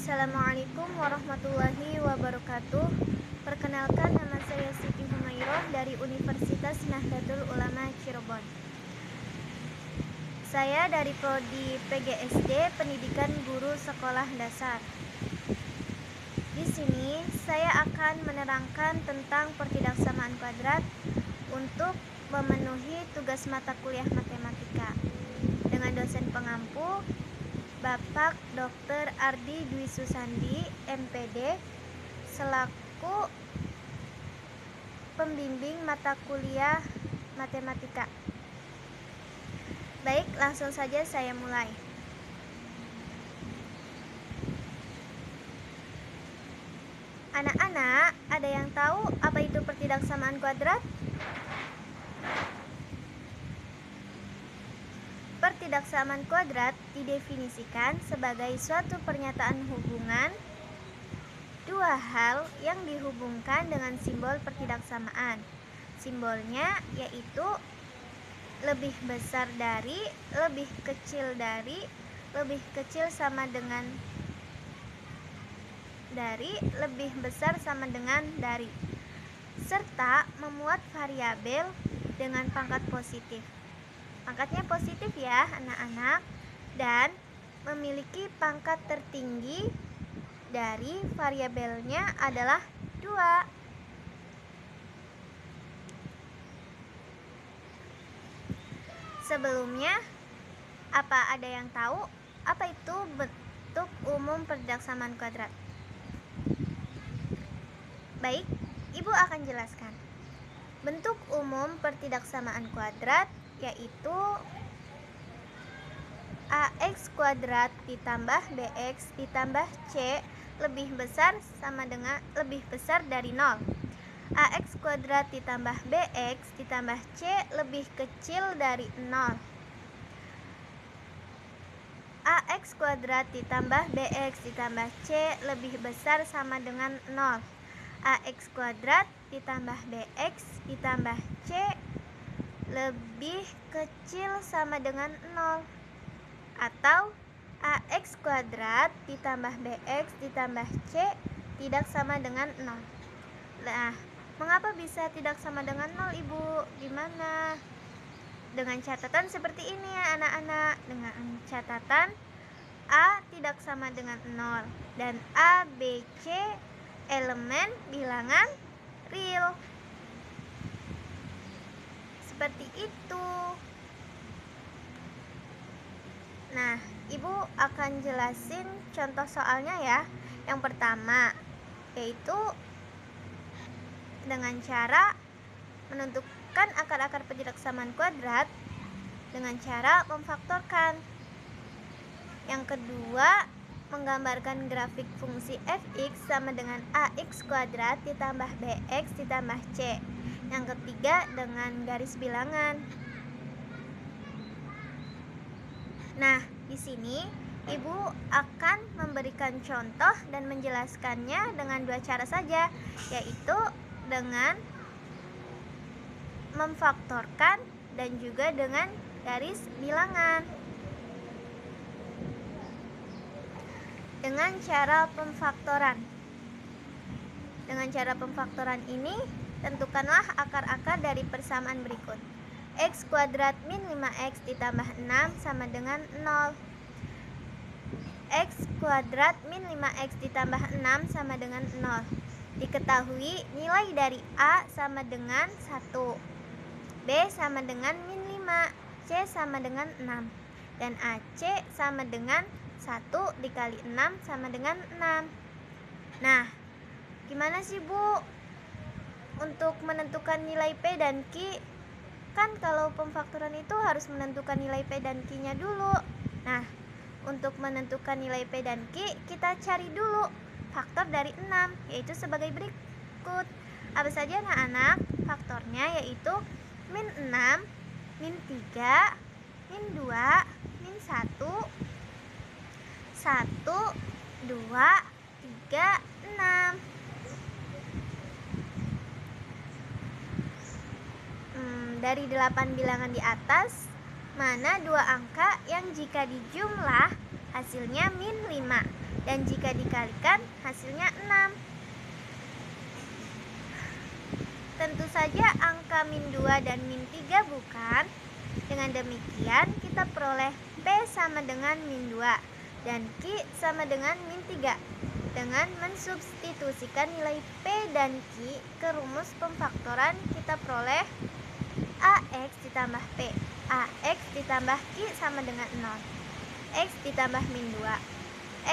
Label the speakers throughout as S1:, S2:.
S1: Assalamualaikum warahmatullahi wabarakatuh. Perkenalkan, nama saya Siti Humayroh dari Universitas Nahdlatul Ulama Cirebon. Saya dari Prodi PGSD Pendidikan Guru Sekolah Dasar. Di sini saya akan menerangkan tentang pertidaksamaan kuadrat untuk memenuhi tugas mata kuliah matematika dengan dosen pengampu Bapak Dr. Ardi Dwi Susandi, MPD, selaku pembimbing mata kuliah matematika. Baik, langsung saja saya mulai. Anak-anak, ada yang tahu apa itu pertidaksamaan kuadrat? Pertidaksamaan kuadrat didefinisikan sebagai suatu pernyataan hubungan dua hal yang dihubungkan dengan simbol pertidaksamaan. Simbolnya yaitu lebih besar dari, lebih kecil dari, lebih kecil sama dengan dari, lebih besar sama dengan dari, serta memuat variabel dengan pangkat positif. Pangkatnya positif ya anak-anak, dan memiliki pangkat tertinggi dari variabelnya adalah 2. Sebelumnya, apa ada yang tahu apa itu bentuk umum pertidaksamaan kuadrat? Baik, Ibu akan jelaskan. Bentuk umum pertidaksamaan kuadrat yaitu AX kuadrat ditambah BX ditambah C lebih besar dari 0. AX kuadrat ditambah BX ditambah C lebih kecil dari 0. AX kuadrat ditambah BX ditambah C lebih besar sama dengan 0. AX kuadrat ditambah BX ditambah C lebih kecil sama dengan 0. Atau AX kuadrat ditambah BX ditambah C tidak sama dengan 0. Nah, mengapa bisa tidak sama dengan 0, Ibu? Gimana? Dengan catatan seperti ini ya anak-anak. Dengan catatan A tidak sama dengan 0 dan A, B, C elemen bilangan real. Seperti itu. Nah, Ibu akan jelasin contoh soalnya ya. Yang pertama yaitu dengan cara menentukan akar-akar pertidaksamaan kuadrat dengan cara memfaktorkan. Yang kedua, menggambarkan grafik fungsi fx sama dengan ax kuadrat ditambah bx ditambah c. Yang ketiga, dengan garis bilangan. Nah, di sini Ibu akan memberikan contoh dan menjelaskannya dengan 2 cara saja, yaitu dengan memfaktorkan dan juga dengan garis bilangan. Dengan cara pemfaktoran. Dengan cara pemfaktoran ini, tentukanlah akar-akar dari persamaan berikut. X kuadrat min 5x ditambah 6 sama dengan 0. X kuadrat min 5x ditambah 6 sama dengan 0. Diketahui nilai dari A sama dengan 1, B sama dengan min 5, C sama dengan 6, dan AC sama dengan 1 dikali 6 sama dengan 6. Nah, gimana sih Bu untuk menentukan nilai P dan Q? Kan kalau pemfaktoran itu harus menentukan nilai P dan Q-nya dulu. Nah, untuk menentukan nilai P dan Q, kita cari dulu faktor dari 6, yaitu sebagai berikut. Apa saja anak-anak? Faktornya yaitu min 6, min 3, min 2, min 1, 1, 2, 3, 6. Dari 8 bilangan di atas, mana 2 angka yang jika dijumlah hasilnya min 5 dan jika dikalikan hasilnya 6. Tentu saja angka min 2 dan min 3 bukan. Dengan demikian kita peroleh P sama dengan min 2 dan Q sama dengan min 3. Dengan mensubstitusikan nilai P dan Q ke rumus pemfaktoran, kita peroleh AX ditambah P, AX ditambah Q sama dengan 0. X ditambah min 2,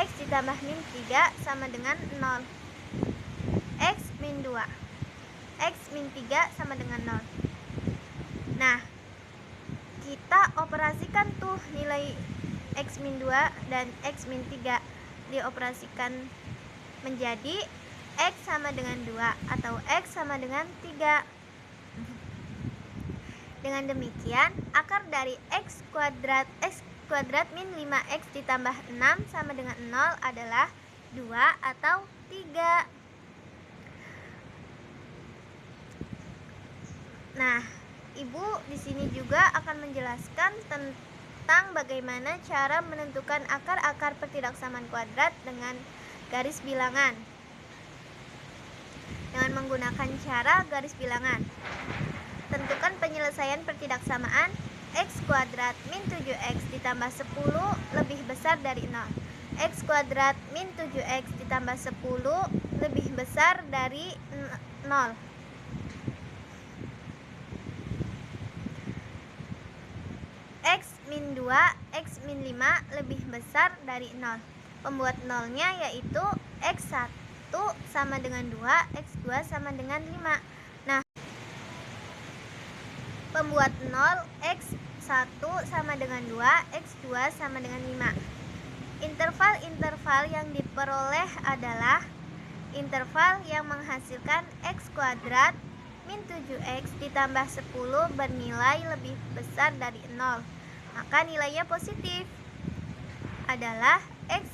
S1: X ditambah min 3 sama dengan 0. X min 2, X min 3 sama dengan 0. Nah, kita operasikan tuh nilai X min 2 dan X min 3 dioperasikan menjadi X sama dengan 2 atau X sama dengan 3. Dengan demikian, akar dari X kuadrat min 5X ditambah 6 sama dengan 0 adalah 2 atau 3. Nah, Ibu di sini juga akan menjelaskan tentang bagaimana cara menentukan akar-akar pertidaksamaan kuadrat dengan garis bilangan. Dengan menggunakan cara garis bilangan. Tentukan penyelesaian pertidaksamaan X kuadrat min 7X ditambah 10 lebih besar dari 0. X kuadrat min 7X ditambah 10 lebih besar dari 0. X min 2, X min 5 lebih besar dari 0. Pembuat nolnya yaitu X1 sama dengan 2, X2 sama dengan 5. Nah, pembuat nol X1 sama dengan 2, X2 sama dengan 5. Interval-interval yang diperoleh adalah interval yang menghasilkan X kuadrat min 7X ditambah 10 bernilai lebih besar dari 0. Maka nilainya positif adalah X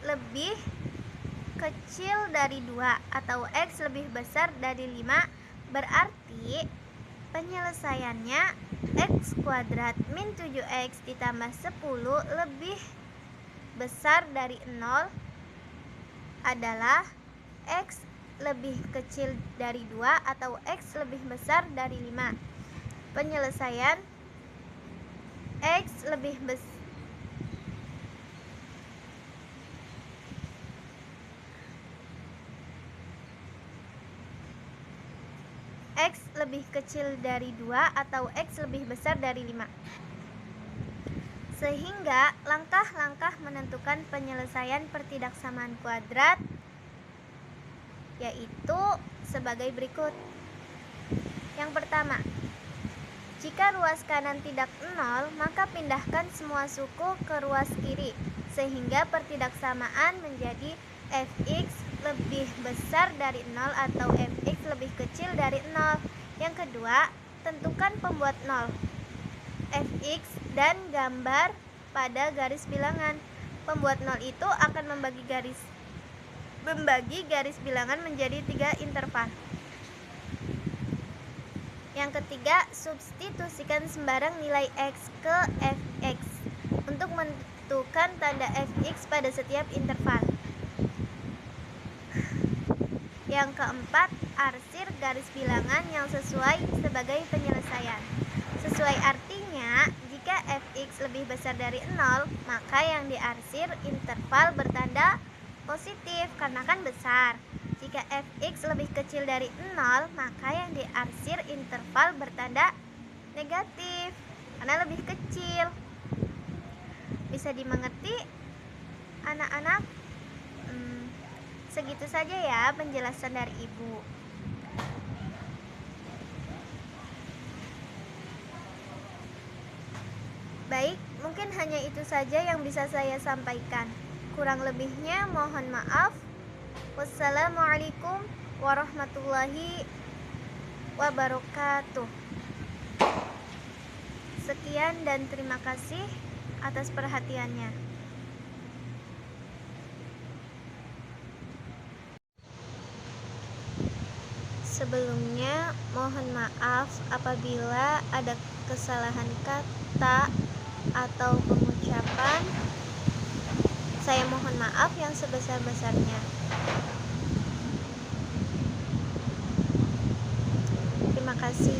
S1: lebih kecil dari 2 atau X lebih besar dari 5. Berarti penyelesaiannya X kuadrat min 7X ditambah 10 lebih besar dari 0 adalah X lebih kecil dari 2 atau X lebih besar dari 5. Penyelesaian X lebih besar X lebih kecil dari 2 atau X lebih besar dari 5. Sehingga langkah-langkah menentukan penyelesaian pertidaksamaan kuadrat yaitu sebagai berikut. Yang pertama, jika ruas kanan tidak 0, maka pindahkan semua suku ke ruas kiri sehingga pertidaksamaan menjadi fx lebih besar dari 0 atau fx lebih kecil dari 0. Yang kedua, tentukan pembuat 0 fx dan gambar pada garis bilangan. Pembuat 0 itu akan membagi garis bilangan menjadi 3 interval. Yang ketiga, substitusikan sembarang nilai x ke fx untuk menentukan tanda fx pada setiap interval. Yang keempat, arsir garis bilangan yang sesuai sebagai penyelesaian. Sesuai artinya, jika fx lebih besar dari 0, maka yang diarsir interval bertanda positif karena kan besar. Jika fx lebih kecil dari 0, maka yang diarsir interval bertanda negatif karena lebih kecil. Bisa dimengerti anak-anak? Segitu saja ya penjelasan dari Ibu. Baik, mungkin hanya itu saja yang bisa saya sampaikan. Kurang lebihnya mohon maaf. Wassalamualaikum warahmatullahi wabarakatuh. Sekian dan terima kasih atas perhatiannya. Sebelumnya, mohon maaf apabila ada kesalahan kata atau pengucapan. Saya mohon maaf yang sebesar-besarnya. Terima kasih.